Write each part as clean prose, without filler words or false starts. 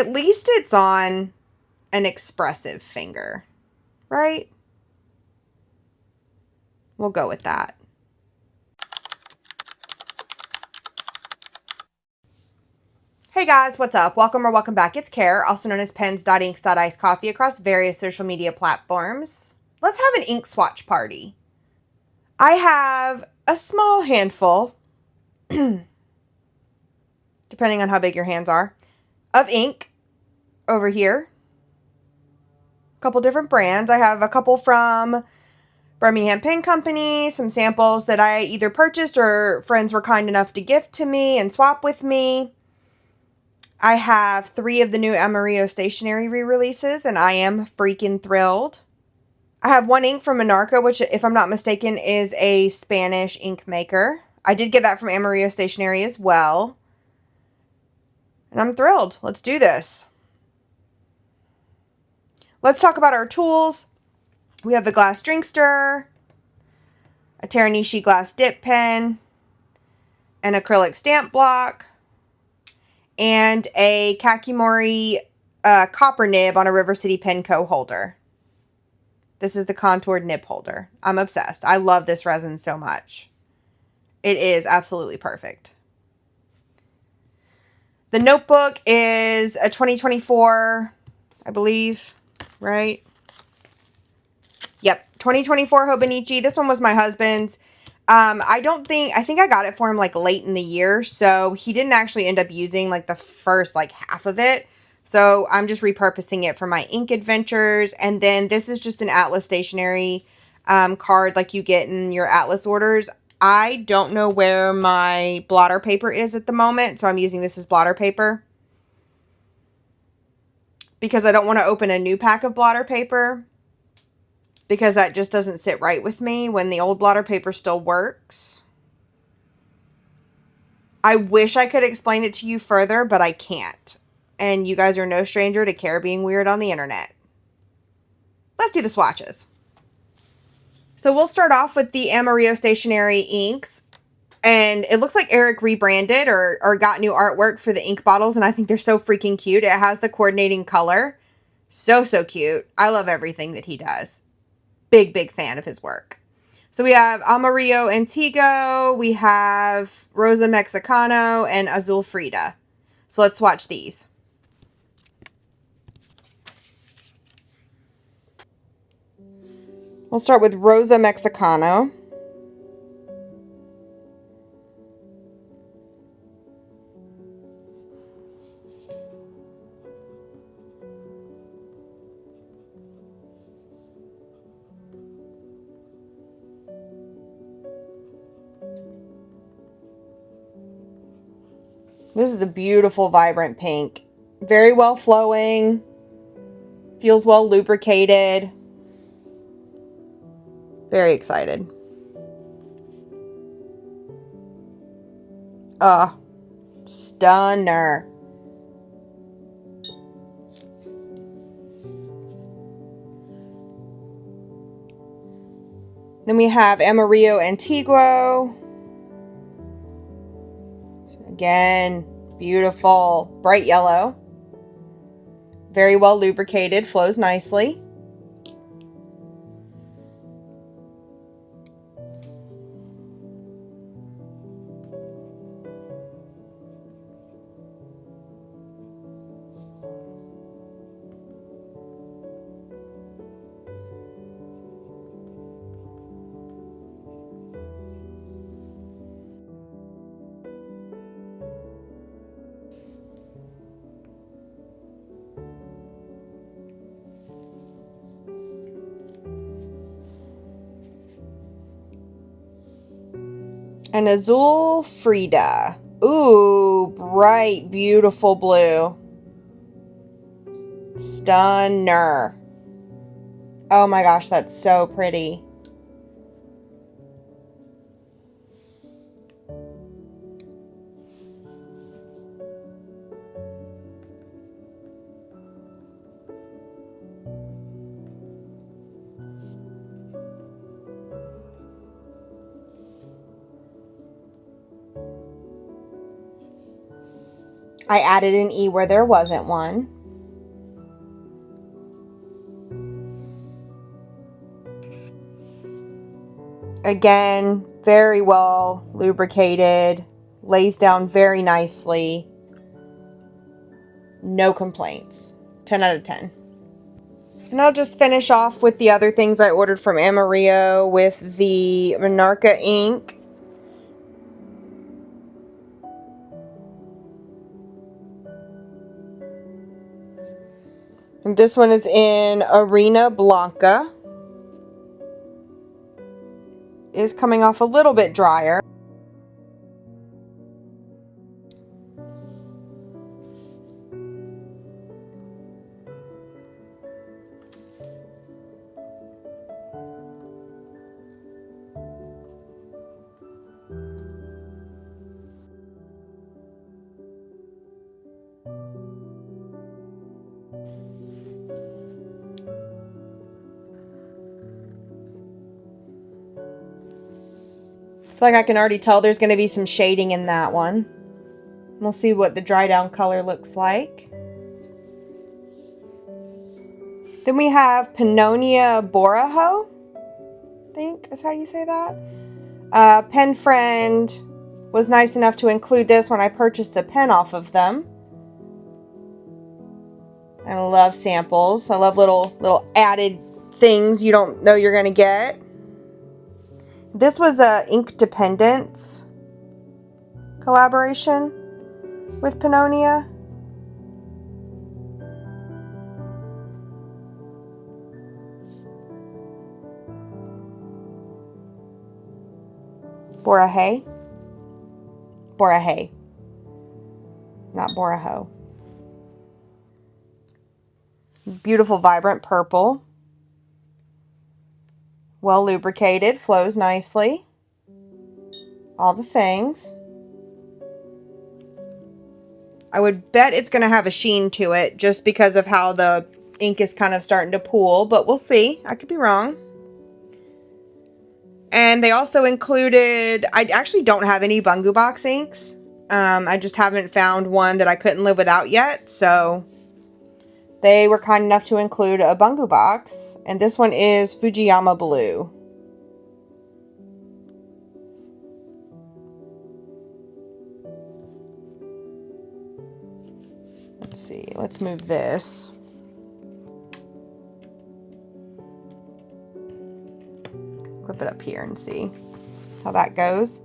At least it's on an expressive finger, right? We'll go with that. Hey guys, what's up? Welcome or welcome back. It's Care, also known as pens.inks.icedcoffee across various social media platforms. Let's have an ink swatch party. I have a small handful, depending on how big your hands are, of ink over here. A couple different brands. I have a couple from Birmingham Pen Company, some samples that I either purchased or friends were kind enough to gift to me and swap with me. I have 3 of the new Amarillo stationery re-releases, and I am freaking thrilled. I have 1 ink from Monarca, which, if I'm not mistaken, is a Spanish ink maker. I did get that from Amarillo Stationery as well. And I'm thrilled. Let's do this. Let's talk about our tools. We have a glass drink stirrer, a Teranishi glass dip pen, an acrylic stamp block, and a Kakimori copper nib on a River City Penco holder. This is the contoured nib holder. I'm obsessed. I love this resin so much. It is absolutely perfect. The notebook is a 2024, I believe, right? Yep, 2024 Hobonichi. This one was my husband's. I think I got it for him like late in the year, so he didn't actually end up using like the first like half of it. So I'm just repurposing it for my ink adventures. And then this is just an Atlas stationery card like you get in your Atlas orders. I don't know where my blotter paper is at the moment, so I'm using this as blotter paper because I don't want to open a new pack of blotter paper, because that just doesn't sit right with me when the old blotter paper still works. I wish I could explain it to you further, but I can't. And you guys are no stranger to Care being weird on the internet. Let's do the swatches. So we'll start off with the Amarillo Stationery inks. And it looks like Eric rebranded or got new artwork for the ink bottles, and I think they're so freaking cute. It has the coordinating color. So cute. I love everything that he does. Big fan of his work. So we have Amarillo Antigo, we have Rosa Mexicano, and Azul Frida. So let's swatch these. We'll start with Rosa Mexicano. This is a beautiful, vibrant pink. Very well flowing. Feels well lubricated. Very excited. Stunner. Then we have Amarillo Antiguo. Again, beautiful, bright yellow. Very well lubricated, flows nicely. And Azul Frida. Ooh, bright, beautiful blue. Stunner. Oh my gosh, that's so pretty. I added an E where there wasn't one. Again, very well lubricated, lays down very nicely. No complaints. 10 out of 10. And I'll just finish off with the other things I ordered from Amarillo with the Monarca ink. And this one is in Arena Blanca. It is coming off a little bit drier. I feel like I can already tell there's going to be some shading in that one. We'll see what the dry down color looks like. Then we have Pannonia Boraho, I think is how you say that. Pen Friend was nice enough to include this when I purchased a pen off of them. I love samples. I love little added things you don't know you're going to get. This was a Ink Dependence collaboration with Pannonia. Borahay. Borahay. Not Boraho. Beautiful, vibrant purple. Well lubricated, flows nicely. All the things. I would bet it's going to have a sheen to it just because of how the ink is kind of starting to pool, but we'll see. I could be wrong. And they also included, I actually don't have any Bungu Box inks. I just haven't found one that I couldn't live without yet, so they were kind enough to include a Bungu Box, and this one is Fujiyama Blue. Let's see, let's move this. Clip it up here and see how that goes.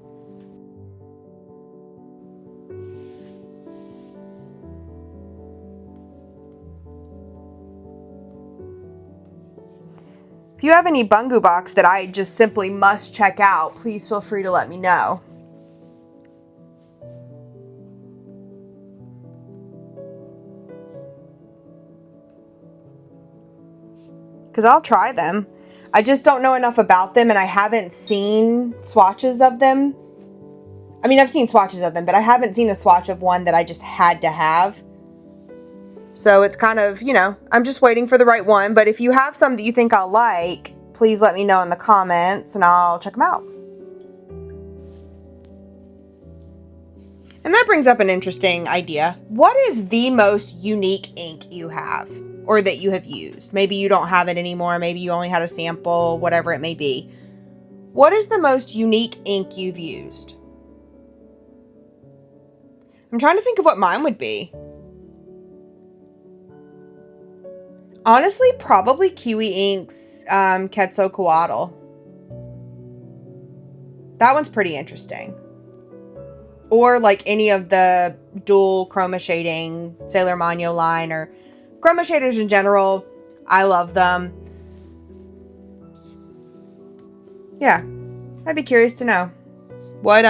If you have any Bungu Box that I just simply must check out, please feel free to let me know. Because I'll try them. I just don't know enough about them, and I haven't seen swatches of them. I mean, I've seen swatches of them, but I haven't seen a swatch of one that I just had to have. So it's kind of, you know, I'm just waiting for the right one. But if you have some that you think I'll like, please let me know in the comments and I'll check them out. And that brings up an interesting idea. What is the most unique ink you have or that you have used? Maybe you don't have it anymore. Maybe you only had a sample, whatever it may be. What is the most unique ink you've used? I'm trying to think of what mine would be. Honestly, probably Kiwi Ink's Quetzalcoatl. That one's pretty interesting. Or like any of the dual chroma shading Sailor Mano line or chroma shaders in general. I love them. Yeah, I'd be curious to know. What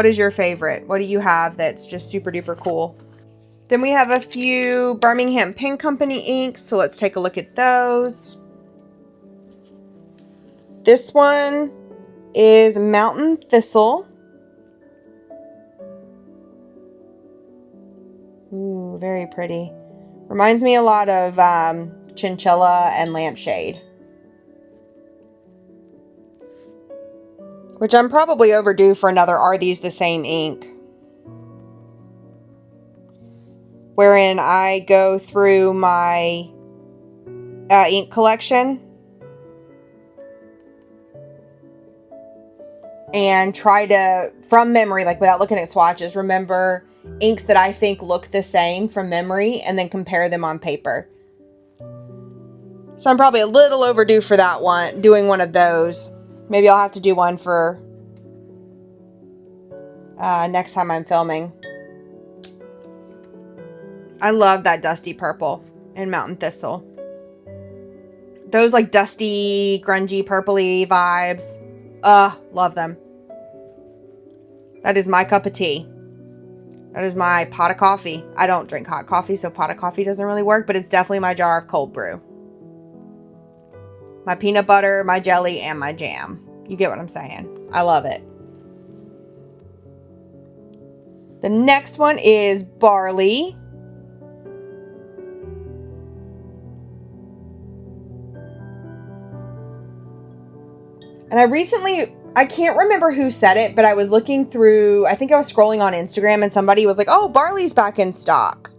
is your favorite? What do you have that's just super duper cool? Then we have a few Birmingham Pen Company inks, so let's take a look at those. This one is Mountain Thistle. Ooh, very pretty. Reminds me a lot of Chinchilla and Lampshade. Which I'm probably overdue for another Are These the Same ink. wherein I go through my ink collection and try to, from memory, like without looking at swatches, remember inks that I think look the same from memory and then compare them on paper. So I'm probably a little overdue for that one, doing one of those. Maybe I'll have to do one for next time I'm filming. I love that dusty purple in Mountain Thistle. Those like dusty, grungy, purpley vibes. Love them. That is my cup of tea. That is my pot of coffee. I don't drink hot coffee, so pot of coffee doesn't really work, but it's definitely my jar of cold brew. My peanut butter, my jelly, and my jam. You get what I'm saying. I love it. The next one is barley. And I can't remember who said it, but I was looking through, I think I was scrolling on Instagram and somebody was like, oh, barley's back in stock.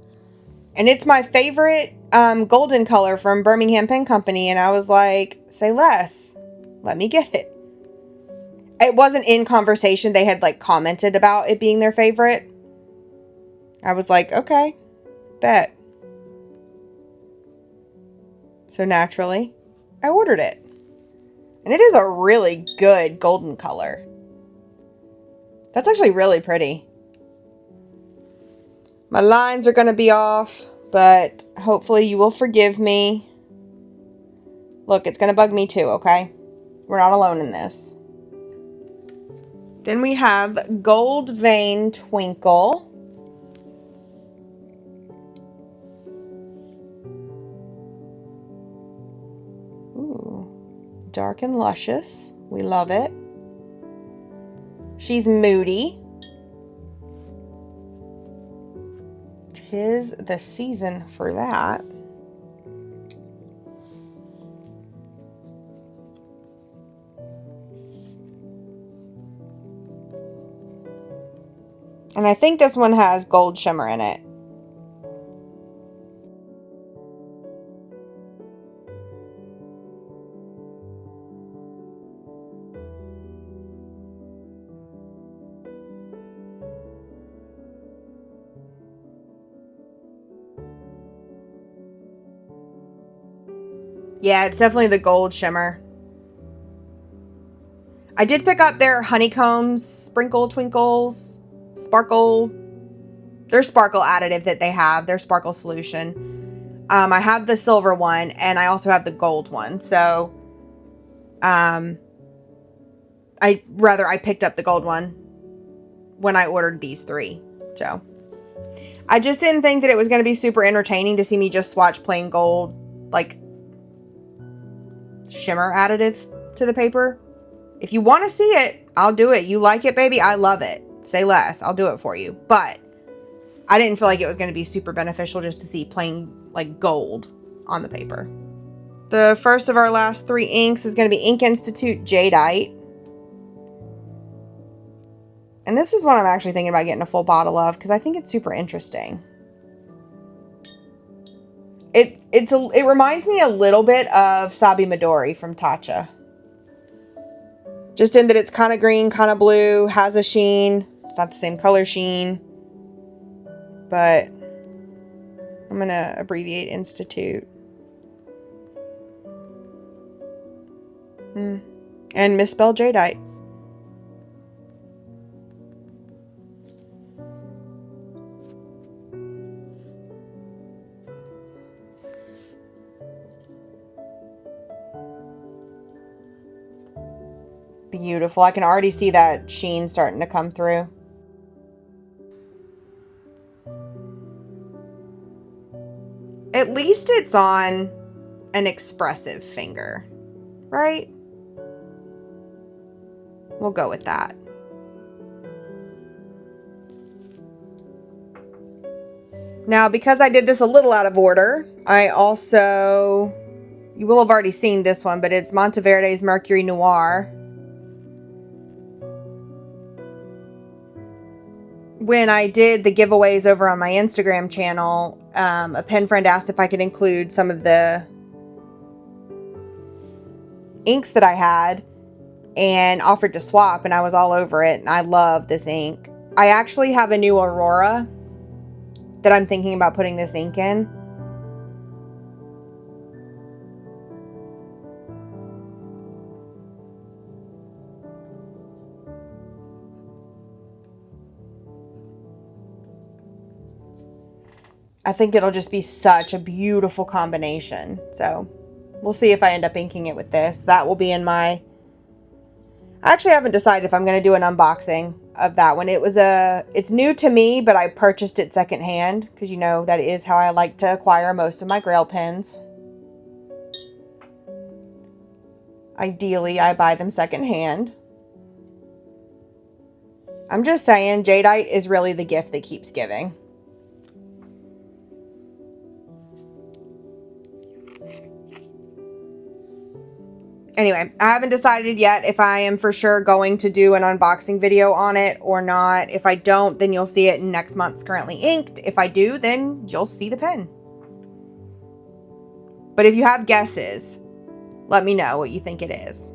And it's my favorite golden color from Birmingham Pen Company. And I was like, say less. Let me get it. It wasn't in conversation. They had like commented about it being their favorite. I was like, okay, bet. So naturally, I ordered it. And it is a really good golden color. That's actually really pretty. My lines are going to be off, but hopefully you will forgive me. Look, it's going to bug me too, okay? We're not alone in this. Then we have Gold Vein Twinkle. Ooh, dark and luscious. We love it. She's moody. 'Tis the season for that. And I think this one has gold shimmer in it. Yeah, it's definitely the gold shimmer. I did pick up their honeycombs, sprinkle twinkles, sparkle. Their sparkle additive that they have, their sparkle solution. I have the silver one and I also have the gold one. So, I picked up the gold one when I ordered these three. So, I just didn't think that it was going to be super entertaining to see me just swatch plain gold, like, shimmer additive to the paper. If you want to see it, I'll do it. You like it, baby? I love it. Say less. I'll do it for you. But I didn't feel like it was going to be super beneficial just to see plain, like, gold on the paper. The first of our last three inks is going to be Ink Institute Jadeite. And this is one I'm actually thinking about getting a full bottle of because I think it's super interesting. It reminds me a little bit of Sabi Midori from Tatcha. Just in that it's kind of green, kind of blue, has a sheen. It's not the same color sheen. But I'm going to abbreviate Institute. And misspell Jadeite. Beautiful. I can already see that sheen starting to come through. At least it's on an expressive finger, right? We'll go with that. Now, because I did this a little out of order, I also, you will have already seen this one, but it's Monteverde's Mercury Noir. when I did the giveaways over on my Instagram channel, a pen friend asked if I could include some of the inks that I had and offered to swap, and I was all over it, and I love this ink. I actually have a new Aurora that I'm thinking about putting this ink in. I think it'll just be such a beautiful combination. So we'll see if I end up inking it with this. That will be in my... I actually haven't decided if I'm going to do an unboxing of that one. It's new to me, but I purchased it secondhand because, you know, that is how I like to acquire most of my Grail pens. Ideally, I buy them secondhand. I'm just saying, jadeite is really the gift that keeps giving. Anyway, I haven't decided yet if I am for sure going to do an unboxing video on it or not. If I don't, then you'll see it in next month's Currently Inked. If I do, then you'll see the pen. But if you have guesses, let me know what you think it is.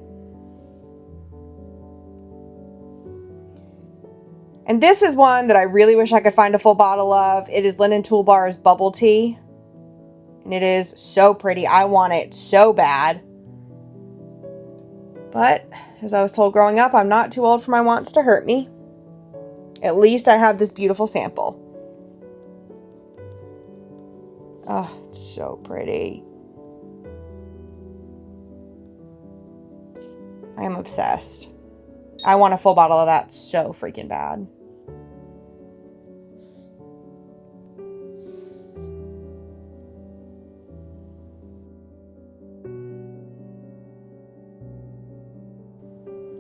And this is one that I really wish I could find a full bottle of. It is Linen Toolbar's Bubble Tea. And it is so pretty. I want it so bad. But, as I was told growing up, I'm not too old for my wants to hurt me. At least I have this beautiful sample. Oh, it's so pretty. I am obsessed. I want a full bottle of that so freaking bad.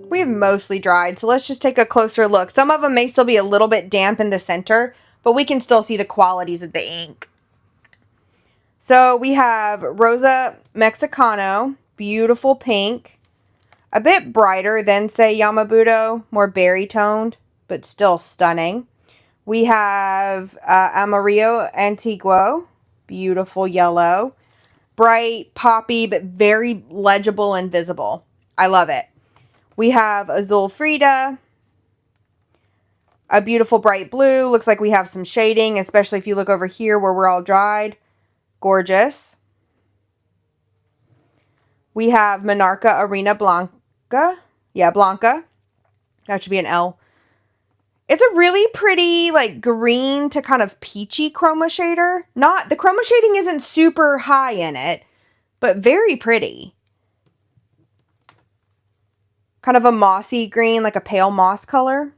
We have mostly dried, so let's just take a closer look. Some of them may still be a little bit damp in the center, but we can still see the qualities of the ink. So we have Rosa Mexicano, beautiful pink, a bit brighter than, say, Yamabudo, more berry toned, but still stunning. We have Amarillo Antiguo, beautiful yellow, bright, poppy, but very legible and visible. I love it. We have Azul Frida, a beautiful bright blue. Looks like we have some shading, especially if you look over here where we're all dried. Gorgeous. We have Monarca Arena Blanca. Yeah, Blanca. That should be an L. It's a really pretty, like, green to kind of peachy chroma shader. The chroma shading isn't super high in it, but very pretty. Kind of a mossy green, like a pale moss color.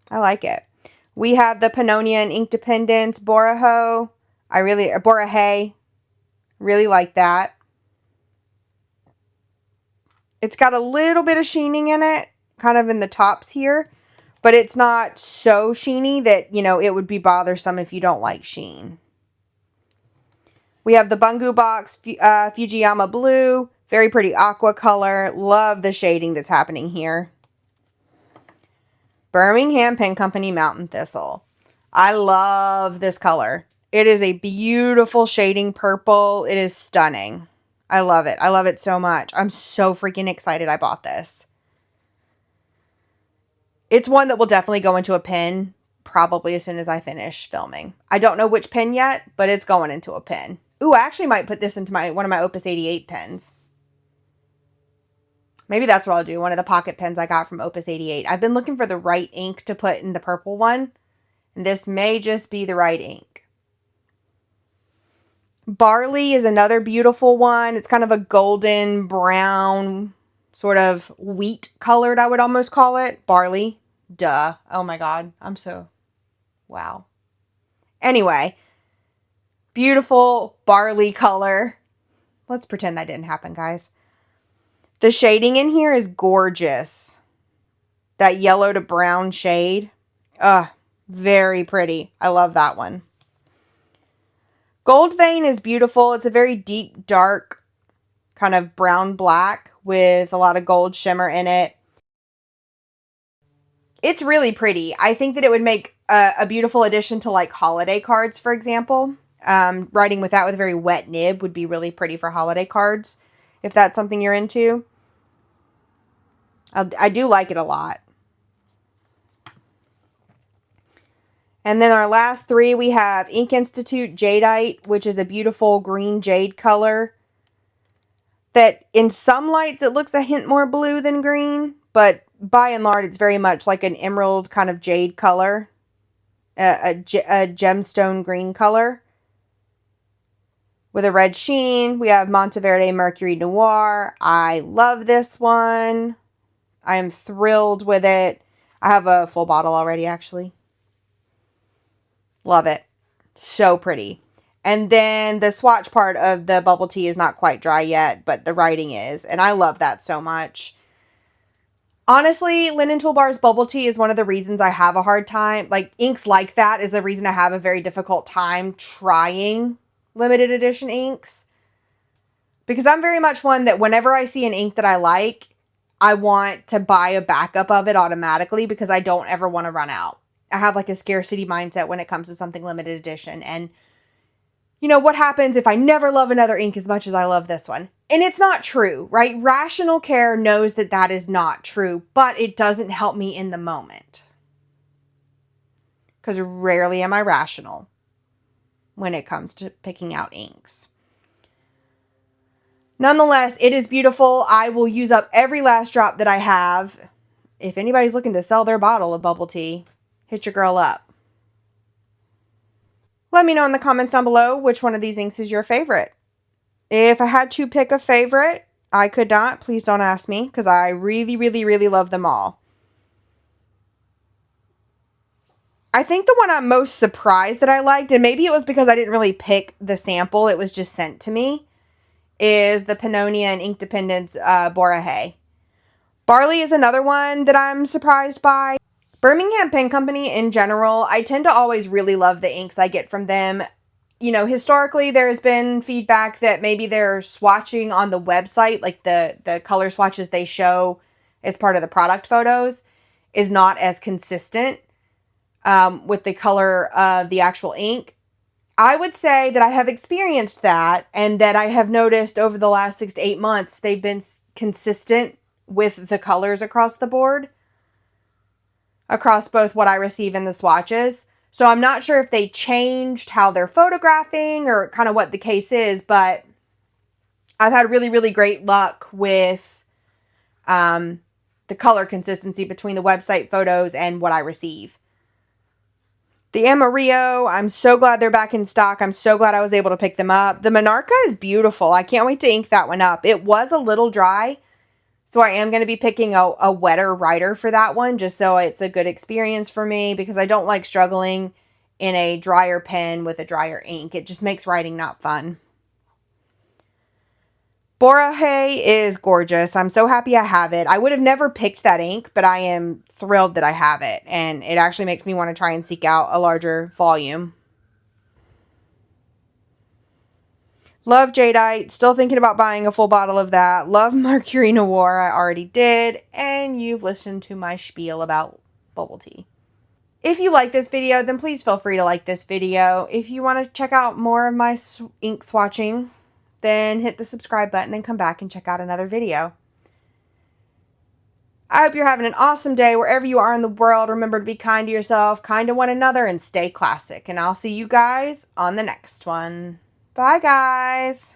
I like it. We have the Pannonia and Ink Dependence Boraho. Borahay. Really like that. It's got a little bit of sheening in it, kind of in the tops here. But it's not so sheeny that, you know, it would be bothersome if you don't like sheen. We have the Bungu Box Fujiyama Blue. Very pretty aqua color. Love the shading that's happening here. Birmingham Pen Company Mountain Thistle. I love this color. It is a beautiful shading purple. It is stunning. I love it. I love it so much. I'm so freaking excited I bought this. It's one that will definitely go into a pen probably as soon as I finish filming. I don't know which pen yet, but it's going into a pen. Ooh, I actually might put this into one of my Opus 88 pens. Maybe that's what I'll do. One of the pocket pens I got from Opus 88. I've been looking for the right ink to put in the purple one. And this may just be the right ink. Barley is another beautiful one. It's kind of a golden brown, sort of wheat colored, I would almost call it. Barley. Duh. Oh my God. Wow. Anyway. Beautiful barley color. Let's pretend that didn't happen, guys. The shading in here is gorgeous. That yellow to brown shade. Very pretty. I love that one. Gold Vein is beautiful. It's a very deep, dark, kind of brown black with a lot of gold shimmer in it. It's really pretty. I think that it would make a beautiful addition to like holiday cards, for example. Writing with that with a very wet nib would be really pretty for holiday cards, if that's something you're into. I do like it a lot. And then our last three, we have Ink Institute Jadeite, which is a beautiful green jade color. That in some lights, it looks a hint more blue than green. But by and large, it's very much like an emerald kind of jade color. A gemstone green color. With a red sheen, we have Monteverde Mercury Noir. I love this one. I am thrilled with it. I have a full bottle already, actually. Love it. So pretty. And then the swatch part of the bubble tea is not quite dry yet, but the writing is. And I love that so much. Honestly, Linen Toolbar's bubble tea is one of the reasons I have a hard time. Like, inks like that is the reason I have a very difficult time trying limited edition inks. Because I'm very much one that whenever I see an ink that I like, I want to buy a backup of it automatically because I don't ever want to run out. I have like a scarcity mindset when it comes to something limited edition. And you know, what happens if I never love another ink as much as I love this one? And it's not true, right? Rational care knows that that is not true, but it doesn't help me in the moment. Because rarely am I rational when it comes to picking out inks. Nonetheless, it is beautiful. I will use up every last drop that I have. If anybody's looking to sell their bottle of bubble tea, hit your girl up. Let me know in the comments down below which one of these inks is your favorite. If I had to pick a favorite, I could not. Please don't ask me because I really, really, really love them all. I think the one I'm most surprised that I liked, and maybe it was because I didn't really pick the sample, it was just sent to me, is the Pannonia and Ink Dependence Borahae. Barley is another one that I'm surprised by. Birmingham Pen Company in general, I tend to always really love the inks I get from them. You know, historically, there's been feedback that maybe their swatching on the website, like the color swatches they show as part of the product photos, is not as consistent with the color of the actual ink. I would say that I have experienced that and that I have noticed over the last 6 to 8 months, they've been consistent with the colors across the board, across both what I receive and the swatches. So I'm not sure if they changed how they're photographing or kind of what the case is, but I've had really, really great luck with the color consistency between the website photos and what I receive. The Amarillo, I'm so glad they're back in stock. I'm so glad I was able to pick them up. The Monarca is beautiful. I can't wait to ink that one up. It was a little dry, so I am going to be picking a wetter writer for that one, just so it's a good experience for me, because I don't like struggling in a drier pen with a drier ink. It just makes writing not fun. Borahae is gorgeous. I'm so happy I have it. I would have never picked that ink, but I am thrilled that I have it, and it actually makes me want to try and seek out a larger volume. Love Jadeite. Still thinking about buying a full bottle of that. Love Mercury Noir. I already did. And you've listened to my spiel about bubble tea. If you like this video, then please feel free to like this video. If you want to check out more of my ink swatching, then hit the subscribe button and come back and check out another video. I hope you're having an awesome day wherever you are in the world. Remember to be kind to yourself, kind to one another, and stay classic. And I'll see you guys on the next one. Bye, guys.